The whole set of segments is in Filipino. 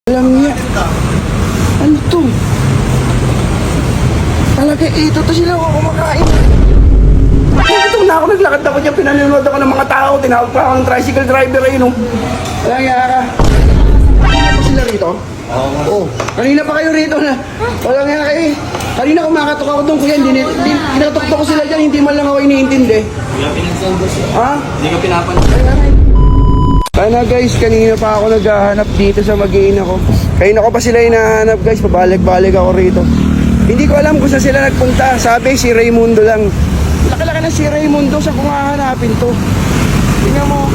Alam niya. Ano to? Talaga, ito to sila ako kumakain. Ito na ako, naglakad ako dyan, pinanonood ako ng mga tao, tinawag pa ako ng tricycle driver ayun. Alam niya ka. Kanina pa sila rito? Oo. Kanina pa kayo rito na. Walang nga kayo. Kanina kumakatok ako doon, kuya. Kinatuktok ko sila dyan, hindi man lang ako iniintindi. Hindi ka pinansin. Ha? Hindi ka pinapansin. Ano guys, kanina pa ako naghahanap dito sa mag-iina ko. Kanina ko pa sila hinahanap guys, pabalik-balik ako rito. Hindi ko alam kung saan sila nagpunta. Sabi si Raymundo lang. Laki-laki na si Raymundo, sa kung hahanapin to. Tingnan mo.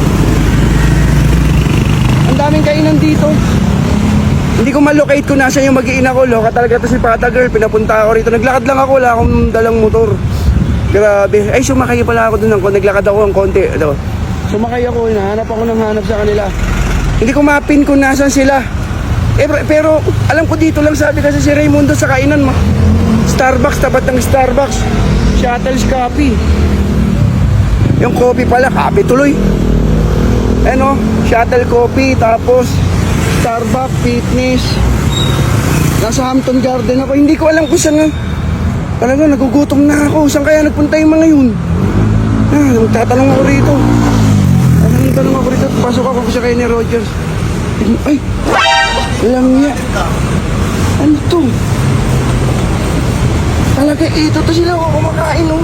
Ang daming kainan dito. Hindi ko malocate kung nasa yung mag-iina ko. Loka talaga to si Pata Girl. Pinapunta ako rito. Naglakad lang ako, wala akong dalang motor. Grabe. Ay, sumakay pala ako doon. Naglakad ako ng konti. Ito. Sumakay ako, hinahanap ako ng hanap sa kanila. Hindi ko mapin kung nasan sila. Pero alam ko dito lang, sabi kasi si Raymundo sa kainan mo. Starbucks, tapat ng Starbucks. Shuttle's Coffee. Yung coffee pala, coffee tuloy. Ano, Shuttle Coffee, tapos Starbucks, Fitness. Nasa Hampton Garden ako. Hindi ko alam kung saan nga. Talaga, nagugutom na ako. Saan kaya nagpunta yung mga yun? Magtatanong ako rito. Tanong ako rito, pasok ako sa kay ni Rogers. Ay, alam niya. Ano to? Talaga, ito to sila ako kumakain, no?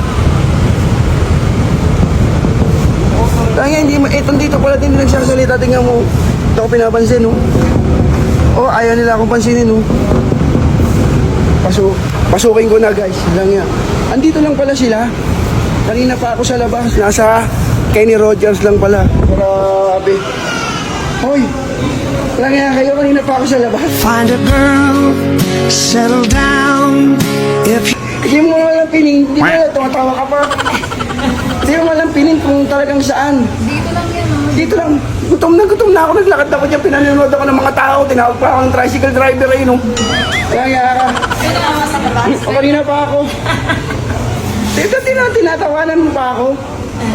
Talaga, hindi, itong dito pala din nagsasalita. Tingnan mo, ito ako pinapansin, no? Oh, ayaw nila akong pansinin, no? Pasukin ko na, guys. Alam niya. Andito lang pala sila. Kanina pa ako sa labas. Nasa Kenny Rogers lang pala. Grabe. Hoy, lang nga kayo, kanina pa ako sa labas. Find a girl, settle down. Hindi mo walang pining, hindi mo tumatawa ka pa. Hindi mo walang pining kung talagang saan. Dito lang yan, oh. Dito lang, gutom na ako, naglakad ako dyan, pinanonood ako ng mga tao, tinawag pa ako ng tricycle driver ayun. Lang nga ka. O kanina pa ako. Tinatawanan mo pa ako.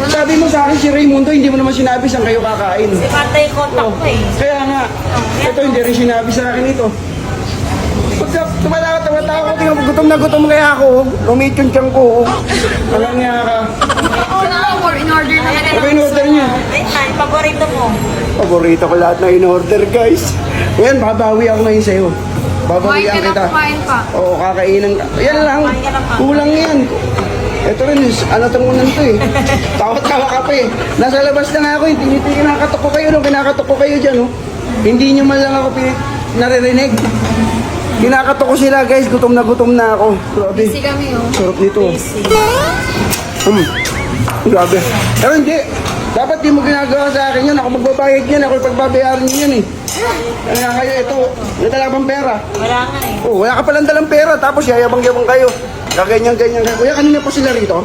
Sabi mo sa akin si Raymundo, hindi mo naman sinabi saan kayo kakain. Si Patay contact ko eh. Kaya nga, ito hindi rin sinabi sa akin ito. Pagka tumatawa ko, tingnan, gutom na gutom kaya ako. Lumit yung tiyan ko. Alam niya ka. Oo na lang, in order na yan. Ano in-order niya? Ay, paborito mo. Paborito ko lahat na in-order, guys. Ngayon, babawi ako ngayon sa'yo. Babawian kita. Kumain pa. Oo, kakainan ka. Yan lang. Kulang yan. Ito rin, ano tungunan to eh. Tawa-tawa ka pa eh. Nasa labas na nga ako eh. Kinakatok ko kayo, no? Kinakatok ko kayo dyan, no? Hindi nyo man lang ako naririnig. Kinakatok ko sila, guys. Gutom na ako. Grabe. Busy kami, oh. Sarap nito. Busy. Grabe. Pero hindi. Dapat di mo ginagawa sa akin yan. Ako magbabayad yan. Ako pagbabayaran nyo yan eh. Kaya kayo, ito. May dala bang pera? Wala nga eh. Oh, wala ka palang dalang pera. Tapos yayabang-yabang kayo. Ganyan. Kuya, kanina pa sila rito?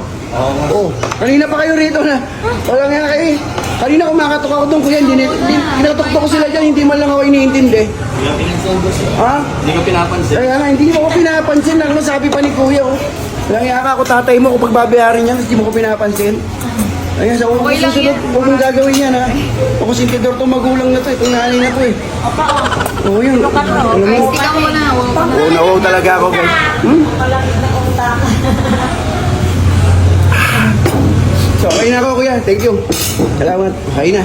Oo. Kanina pa kayo rito na. Wala nga kayo. Kanina kumakatok ako doon, kuya. Kinatuktok ko sila dyan, hindi man lang ako iniintindi. Hindi ka pinansin. Ha? Hindi ka pinapansin. Kaya nga, hindi mo ko pinapansin. Ano sabi pa ni kuya, oh. Wala nga ako, tatay mo, kung pagbabayarin niya, hindi mo ko pinapansin. Kaya sa ulo ko Okay lang susunod, yan. huwag mong gagawin yan, ha. Ako sintidor to, magulang na to, itong nanay na to, eh. Opa, oh. Oo, yun. Lukat mo. Alam mo, Ikaw mo na. oo na, oo talaga ako, guys. So, kain na ako, kuya. Thank you. Salamat. Kain na.